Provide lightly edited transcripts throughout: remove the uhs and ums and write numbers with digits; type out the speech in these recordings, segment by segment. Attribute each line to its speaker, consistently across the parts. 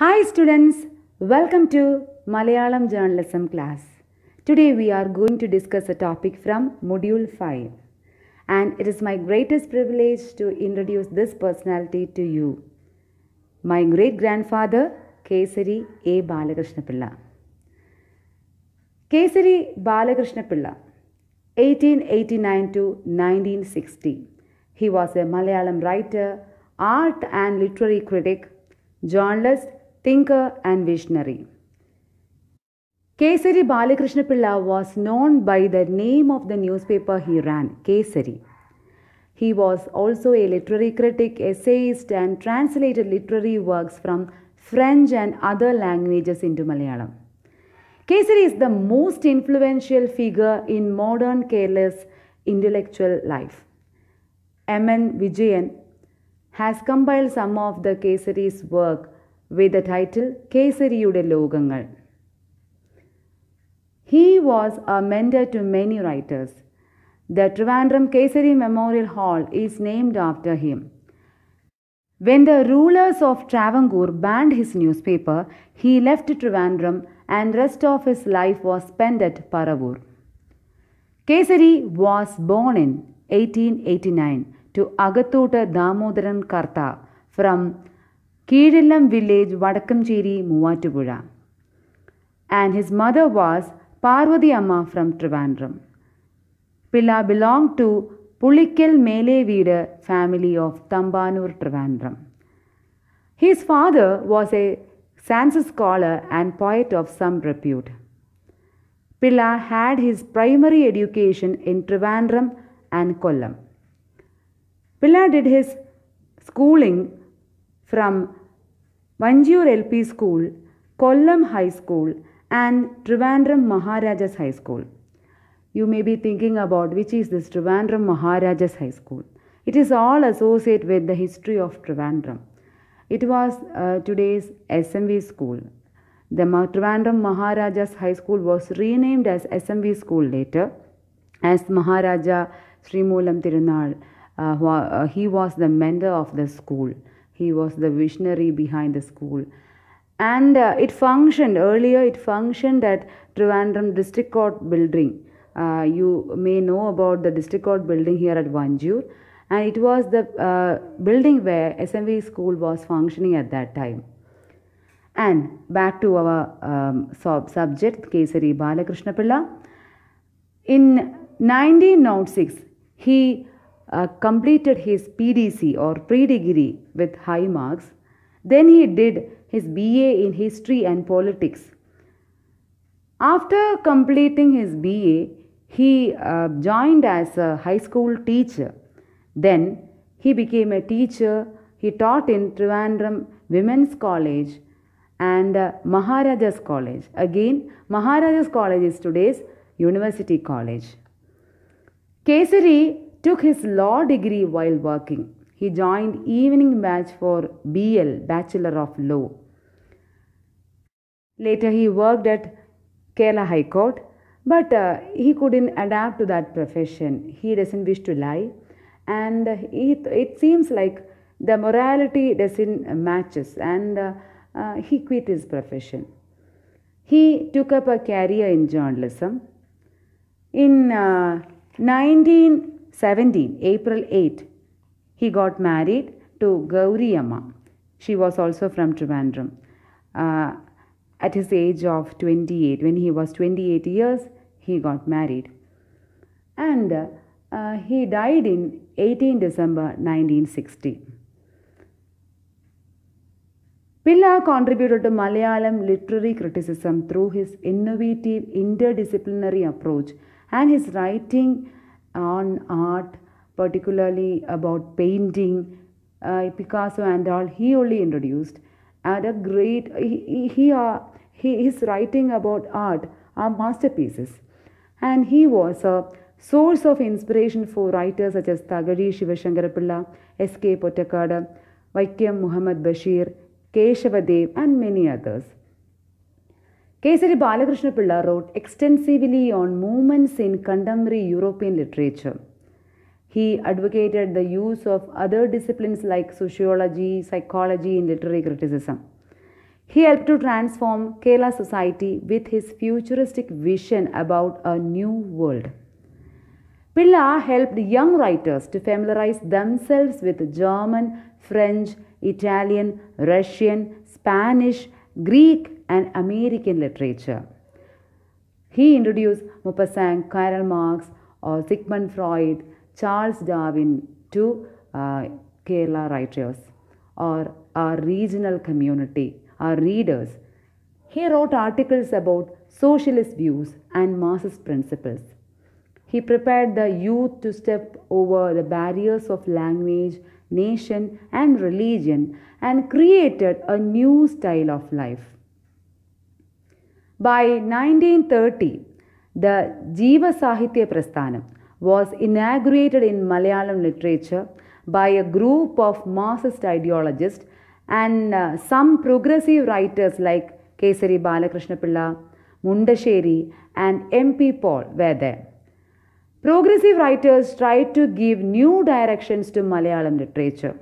Speaker 1: Hi students, welcome to Malayalam Journalism class. Today we are going to discuss a topic from Module 5 and it is my greatest privilege to introduce this personality to you. My great-grandfather Kesari A. Balakrishna Pilla. Kesari Balakrishna Pilla, 1889 to 1960. He was a Malayalam writer, art and literary critic, journalist, thinker and visionary. Kesari Balakrishna Pilla was known by the name of the newspaper he ran, Kesari. He was also a literary critic, essayist and translated literary works from French and other languages into Malayalam. Kesari is the most influential figure in modern Kerala's intellectual life. M.N. Vijayan has compiled some of the Kesari's work with the title Kesariyude Logangal. He was a mentor to many writers. The Trivandrum Kesari Memorial Hall is named after him. When the rulers of Travancore banned his newspaper, he left Trivandrum and rest of his life was spent at Paravur. Kesari was born in 1889 to Agathota Damodaran Karta from Keedillam village, Vadakkamcheri, Muvatupuzha. And his mother was Parvati Amma from Trivandrum. Pilla belonged to Pulikal Mele Veedu family of Tambanur, Trivandrum. His father was a Sanskrit scholar and poet of some repute. Pilla had his primary education in Trivandrum and Kollam. Pilla did his schooling from Vanjur LP School, Kollam High School and Trivandrum Maharajas High School. You may be thinking about which is this Trivandrum Maharajas High School. It is all associated with the history of Trivandrum. It was today's SMV school. The Trivandrum Maharajas High School was renamed as SMV school later as Maharaja Srimulam Tirunal. He was the mentor of the school. He was the visionary behind the school. And it functioned at Trivandrum District Court building. You may know about the District Court building here at Vanjur. And it was the building where SMV school was functioning at that time. And back to our subject, Kesari Balakrishna Pilla. In 1906, he completed his PDC or pre-degree with high marks. Then he did his BA in History and Politics. After completing his BA, he joined as a high school teacher. Then he became a teacher. He taught in Trivandrum Women's College and Maharajas College. Again, Maharajas College is today's University College. Kesari took his law degree while working. He joined evening batch for BL, Bachelor of Law. Later he worked at Kerala High Court, but he couldn't adapt to that profession. He doesn't wish to lie and it seems like the morality doesn't matches and he quit his profession. He took up a career in journalism. In 1917, April 8, he got married to Gauri Amma. She was also from Trivandrum. At his age of 28, when he was 28 years, he got married. And he died in 18 December 1960. Pilla contributed to Malayalam literary criticism through his innovative interdisciplinary approach and his writing on art, particularly about painting, Picasso and all, he only introduced. And a great, his writing about art are masterpieces. And he was a source of inspiration for writers such as Thagazhi Shivashankara Pilla, S.K. Pottakad, Vaikkyam Muhammad Bashir, Keshavadev and many others. Kesari Balakrishna Pilla wrote extensively on movements in contemporary European literature. He advocated the use of other disciplines like sociology, psychology in literary criticism. He helped to transform Kerala society with his futuristic vision about a new world. Pilla helped young writers to familiarize themselves with German, French, Italian, Russian, Spanish, Greek, and American literature. He introduced Maupassant, Karl Marx, or Sigmund Freud, Charles Darwin to Kerala writers or our regional community, our readers. He wrote articles about socialist views and Marxist principles. He prepared the youth to step over the barriers of language, nation, and religion and created a new style of life. By 1930, the Jiva Sahitya Prasthanam was inaugurated in Malayalam literature by a group of Marxist ideologists and some progressive writers like Kesari Balakrishna Pilla, Mundasheri, and M.P. Paul were there. Progressive writers tried to give new directions to Malayalam literature.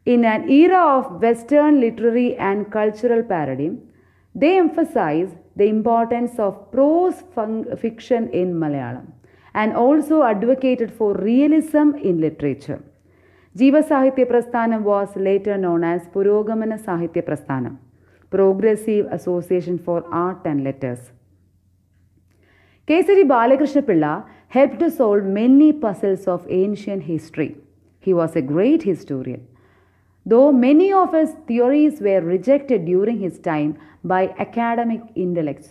Speaker 1: In an era of Western literary and cultural paradigm, they emphasized the importance of prose fiction in Malayalam and also advocated for realism in literature. Jiva Sahitya Prasthanam was later known as Purogamana Sahitya Prasthanam, Progressive Association for Art and Letters. Kesari Balakrishna Pilla helped to solve many puzzles of ancient history. He was a great historian. Though many of his theories were rejected during his time by academic intellects,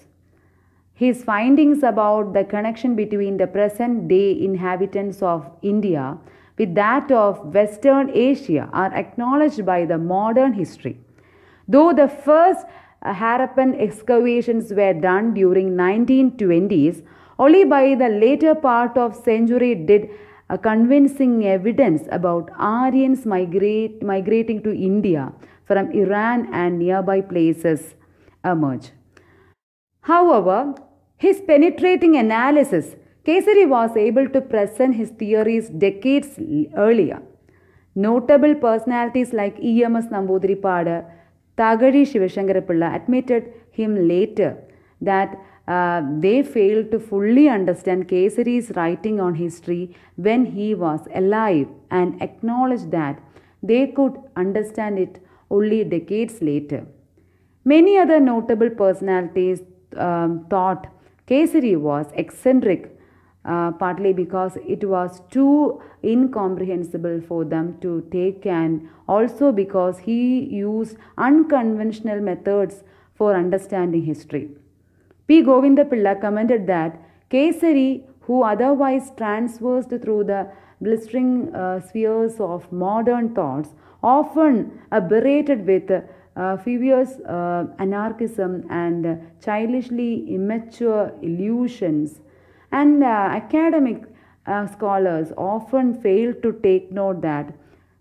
Speaker 1: his findings about the connection between the present day inhabitants of India with that of Western Asia are acknowledged by the modern history. Though the first Harappan excavations were done during 1920s, only by the later part of century did a convincing evidence about Aryans migrating to India from Iran and nearby places emerge. However, his penetrating analysis, Kesari was able to present his theories decades earlier. Notable personalities like E.M.S. Namboodiripad, Thagazhi Shivashankara Pilla admitted him later that they failed to fully understand Kesari's writing on history when he was alive and acknowledged that they could understand it only decades later. Many other notable personalities thought Kesari was eccentric, partly because it was too incomprehensible for them to take and also because he used unconventional methods for understanding history. P. Govinda Pilla commented that Kesari, who otherwise traversed through the blistering spheres of modern thoughts, often berated with furious anarchism and childishly immature illusions, and academic scholars often fail to take note that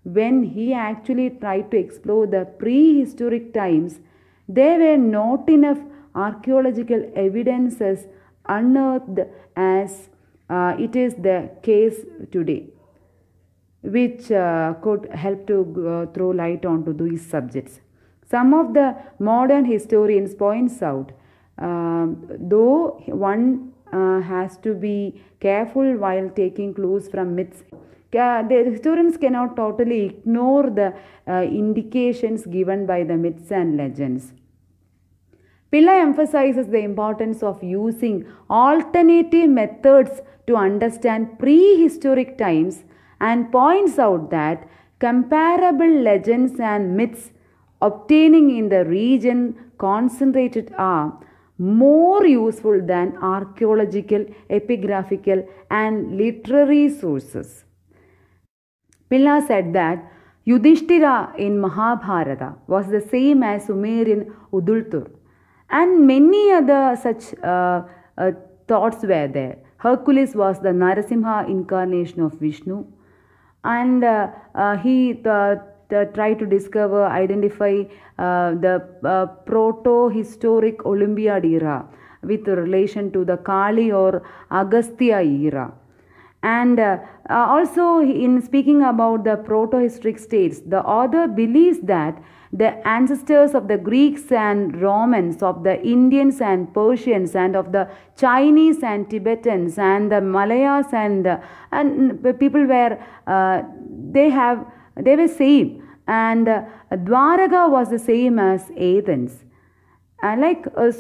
Speaker 1: when he actually tried to explore the prehistoric times, there were not enough archaeological evidences unearthed as it is the case today, which could help to throw light onto these subjects. Some of the modern historians points out, though one has to be careful while taking clues from myths, the historians cannot totally ignore the indications given by the myths and legends. Pilla emphasizes the importance of using alternative methods to understand prehistoric times and points out that comparable legends and myths obtaining in the region concentrated are more useful than archaeological, epigraphical, and literary sources. Pilla said that Yudhishthira in Mahabharata was the same as Sumerian Udultur, and many other such thoughts were there. Hercules was the Narasimha incarnation of Vishnu, and he tried to discover, identify the proto-historic Olympiad era with relation to the Kali or Agastya era. And also, in speaking about the proto-historic states, the author believes that the ancestors of the Greeks and Romans, of the Indians and Persians, and of the Chinese and Tibetans, and the Malayas, and people were they were same, and Dwaraka was the same as Athens.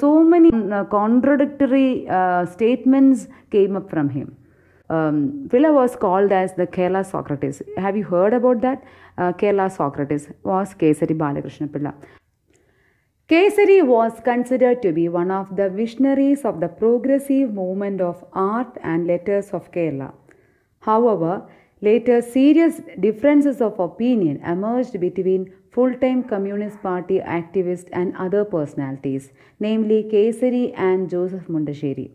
Speaker 1: So many contradictory statements came up from him. Pilla was called as the Kerala Socrates. Have you heard about that? Kerala Socrates was Kesari Balakrishna Pilla. Kesari was considered to be one of the visionaries of the progressive movement of art and letters of Kerala. However, later serious differences of opinion emerged between full-time Communist Party activists and other personalities, namely Kesari and Joseph Mundasheri.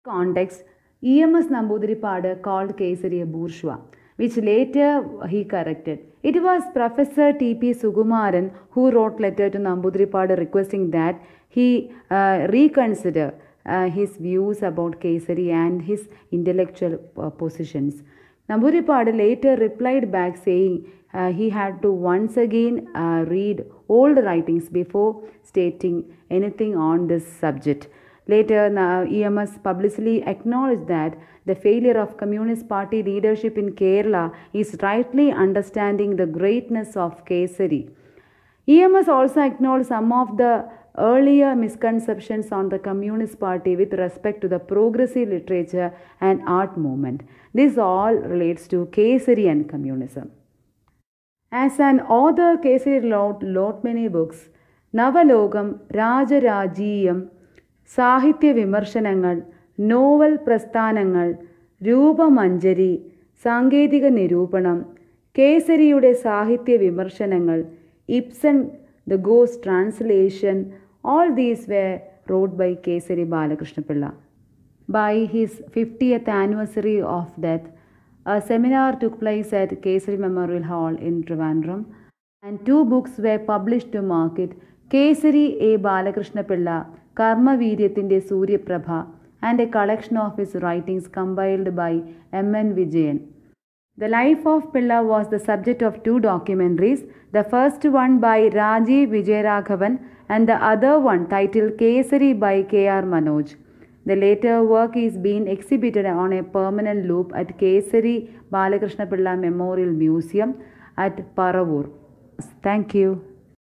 Speaker 1: Context, E.M.S. Namboodiripadu called Kesari a bourgeois, which later he corrected. It was Professor T.P. Sukumaran who wrote letter to Namboodiripadu requesting that he reconsider his views about Kesari and his intellectual positions. Namboodiripadu later replied back saying he had to once again read old writings before stating anything on this subject. Later, EMS publicly acknowledged that the failure of Communist Party leadership in Kerala is rightly understanding the greatness of Kesari. EMS also acknowledged some of the earlier misconceptions on the Communist Party with respect to the progressive literature and art movement. This all relates to Kesari and communism. As an author, Kesari wrote many books. Navalogam, Rajarajiyam, സാഹിത്യ വിമർശനങ്ങൾ, novel പ്രസ്ഥാനങ്ങൾ, രൂപമഞ്ജരി, സാങ്കേതിക നിരൂപണം, കേസരിയുടെ സാഹിത്യ വിമർശനങ്ങൾ, Ibsen, The Ghost Translation, all these were wrote by Kesari Balakrishna Pilla. By his 50th anniversary of death, a seminar took place at Kesari Memorial Hall in Trivandrum, and 2 books were published to mark it: Kesari A. Balakrishna Pilla, Karmaveeryathinte Suryaprabha, and a collection of his writings compiled by M.N. Vijayan. The life of Pilla was the subject of 2 documentaries, the first one by Rajiv Vijayaraghavan and the other one titled Kesari by K.R. Manoj. The later work is being exhibited on a permanent loop at Kesari Balakrishna Pilla Memorial Museum at Paravur. Thank you.